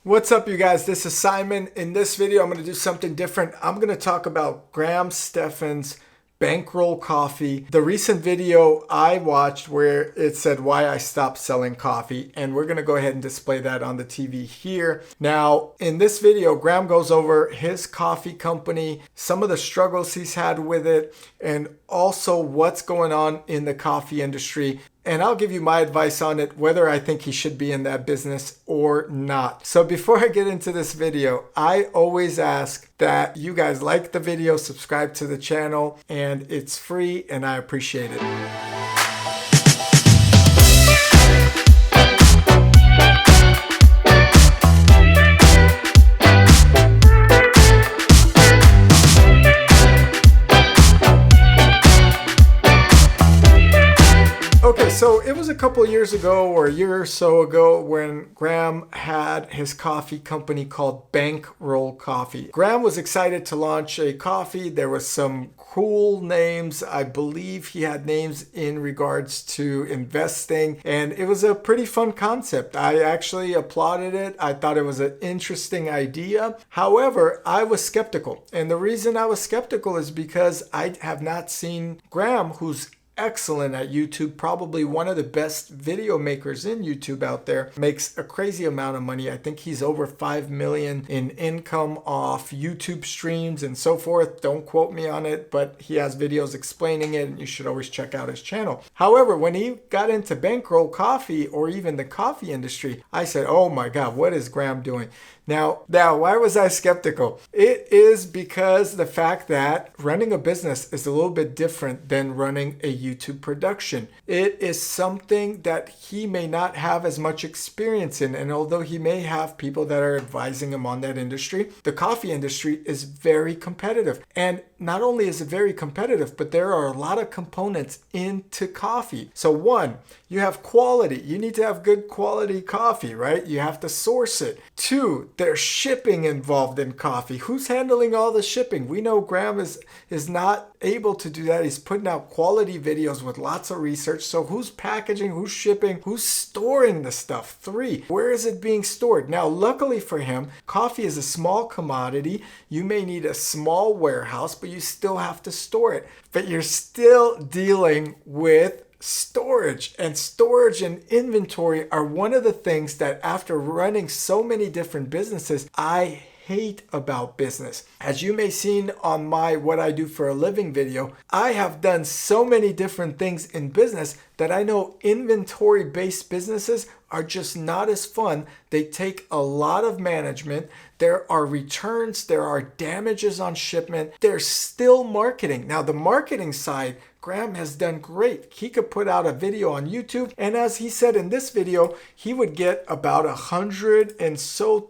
What's up, you guys? This is Simon. In this video, I'm going to do something different. I'm going to talk about Stephan's Bankroll coffee. The recent video I watched where it said why I stopped selling coffee, and we're going to go ahead and display that on the TV here. Now, in this video, Graham goes over his coffee company, some of the struggles he's had with it, and also what's going on in the coffee industry. And I'll give you my advice on it, whether I think he should be in that business or not. So before I get into this video, I always ask that you guys like the video, subscribe to the channel, and it's free and I appreciate it. Okay, so it was a couple years ago or a year or so ago when Graham had his coffee company called Bankroll Coffee. Graham was excited to launch a coffee. There was some cool names. I believe he had names in regards to investing, and it was a pretty fun concept. I actually applauded it. I thought it was an interesting idea. However, I was skeptical. And the reason I was skeptical is because I have not seen Graham, who's excellent at YouTube, probably one of the best video makers in YouTube out there, makes a crazy amount of money. I think he's over 5 million in income off YouTube streams and so forth. Don't quote me on it, but he has videos explaining it, and you should always check out his channel. However, when he got into Bankroll Coffee or even the coffee industry, I said, oh my God, what is Graham doing? Now, why was I skeptical? It is because the fact that running a business is a little bit different than running a YouTube production. It is something that he may not have as much experience in, and although he may have people that are advising him on that industry, the coffee industry is very competitive. And not only is it very competitive, but there are a lot of components into coffee. So one, you have quality. You need to have good quality coffee, right? You have to source it. Two, there's shipping involved in coffee. Who's handling all the shipping? We know Graham is not able to do that. He's putting out quality videos with lots of research. So who's packaging, who's shipping, who's storing the stuff? Three, where is it being stored? Now, luckily for him, coffee is a small commodity. You may need a small warehouse, but you still have to store it. But you're still dealing with storage, and inventory are one of the things that, after running so many different businesses, I hate about business. As you may have seen on my What I Do for a Living video, I have done so many different things in business that I know inventory-based businesses are just not as fun. They take a lot of management. There are returns. There are damages on shipment. There's still marketing. Now, the marketing side, Graham has done great. He could put out a video on YouTube, and as he said in this video, he would get about $100,000 and so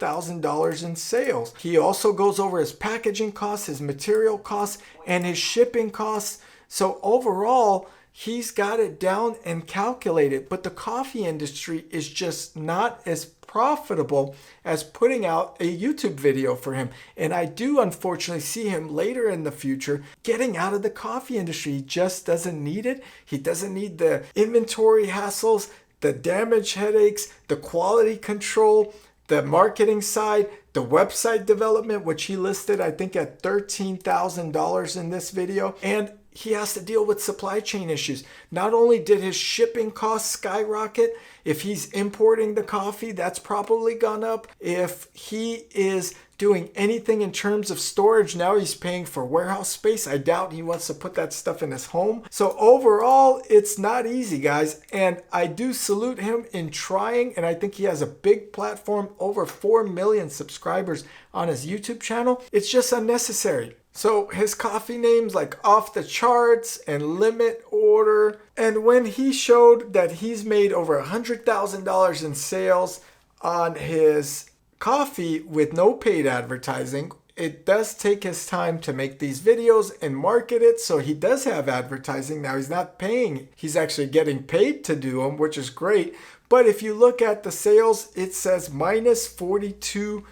in sales. He also goes over his packaging costs, his material costs, and his shipping costs. So overall, he's got it down and calculated, but the coffee industry is just not as profitable as putting out a YouTube video for him. And I do unfortunately see him later in the future getting out of the coffee industry. He just doesn't need it. He doesn't need the inventory hassles, the damage headaches, the quality control, the marketing side, the website development, which he listed, I think, at $13,000 in this video. And he has to deal with supply chain issues. Not only did his shipping costs skyrocket, if he's importing the coffee, that's probably gone up. If he is doing anything in terms of storage, now he's paying for warehouse space. I doubt he wants to put that stuff in his home. So overall, it's not easy, guys. And I do salute him in trying, and I think he has a big platform, over 4 million subscribers on his YouTube channel. It's just unnecessary. So his coffee names like Off the Charts and Limit Order. And when he showed that he's made over $100,000 in sales on his coffee with no paid advertising, it does take his time to make these videos and market it. So he does have advertising. Now he's not paying. He's actually getting paid to do them, which is great. But if you look at the sales, it says minus 42%.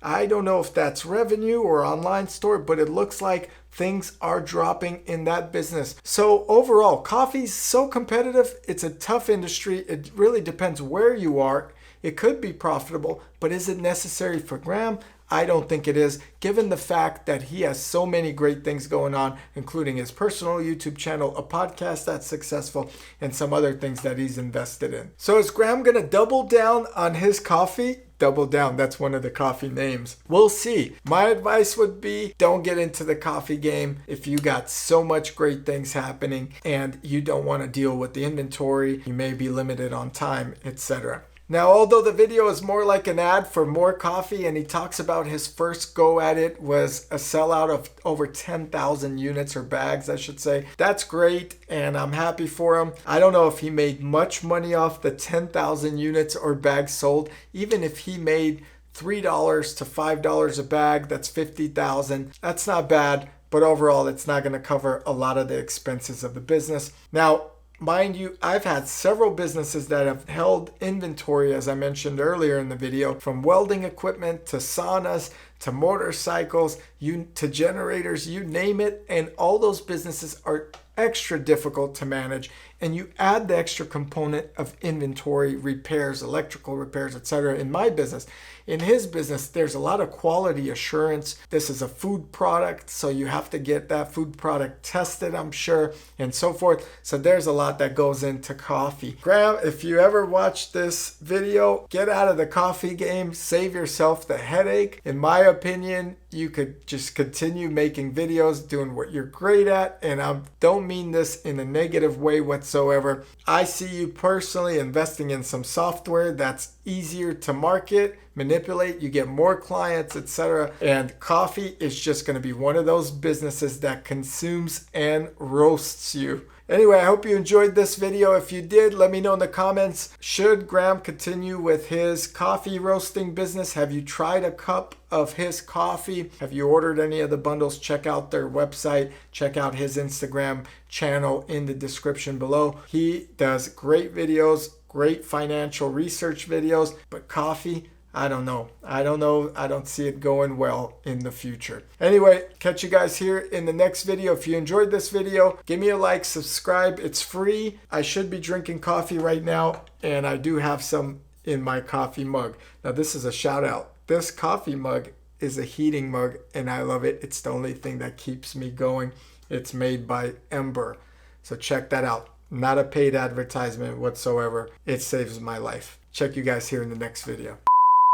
I don't know if that's revenue or online store, but it looks like things are dropping in that business. So overall, coffee's so competitive. It's a tough industry. It really depends where you are. It could be profitable, but is it necessary for Graham? I don't think it is, given the fact that he has so many great things going on, including his personal YouTube channel, a podcast that's successful, and some other things that he's invested in. So is Graham going to double down on his coffee? Double Down, that's one of the coffee names. We'll see. My advice would be don't get into the coffee game if you got so much great things happening and you don't want to deal with the inventory. You may be limited on time, etc. Now, although the video is more like an ad for more coffee and he talks about his first go at it was a sellout of over 10,000 units or bags, I should say. That's great and I'm happy for him. I don't know if he made much money off the 10,000 units or bags sold. Even if he made $3 to $5 a bag, that's 50,000. That's not bad, but overall it's not going to cover a lot of the expenses of the business. Now, mind you, I've had several businesses that have held inventory, as I mentioned earlier in the video, from welding equipment to saunas to motorcycles, to generators, you name it. And all those businesses are extra difficult to manage. And you add the extra component of inventory, repairs, electrical repairs, etc. In my business, in his business, there's a lot of quality assurance. This is a food product, so you have to get that food product tested, I'm sure, and so forth. So there's a lot that goes into coffee. Graham, if you ever watch this video, get out of the coffee game, save yourself the headache. In my opinion, you could just continue making videos, doing what you're great at, and I don't mean this in a negative way whatsoever. I see you personally investing in some software that's easier to market, manipulate, you get more clients, etc. And coffee is just going to be one of those businesses that consumes and roasts you. Anyway, I hope you enjoyed this video. If you did, let me know in the comments. Should Graham continue with his coffee roasting business? Have you tried a cup of his coffee? Have you ordered any of the bundles? Check out their website. Check out his Instagram channel in the description below. He does great videos, great financial research videos, but coffee, I don't know. I don't see it going well in the future. Anyway, catch you guys here in the next video. If you enjoyed this video, give me a like, subscribe. It's free. I should be drinking coffee right now, and I do have some in my coffee mug. Now, this is a shout out. This coffee mug is a heating mug, and I love it. It's the only thing that keeps me going. It's made by Ember. So check that out. Not a paid advertisement whatsoever. It saves my life. Check you guys here in the next video.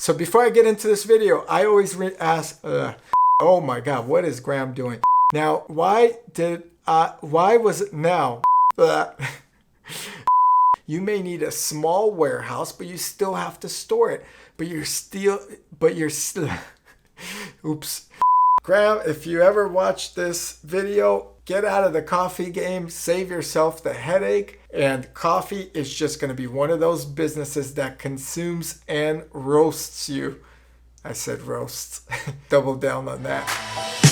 So before I get into this video, I always ask, oh my God, what is Graham doing? Now, why was it now? You may need a small warehouse, but you still have to store it. Oops. Graham, if you ever watch this video, get out of the coffee game, save yourself the headache. And coffee is just going to be one of those businesses that consumes and roasts you. I said roasts. Double down on that.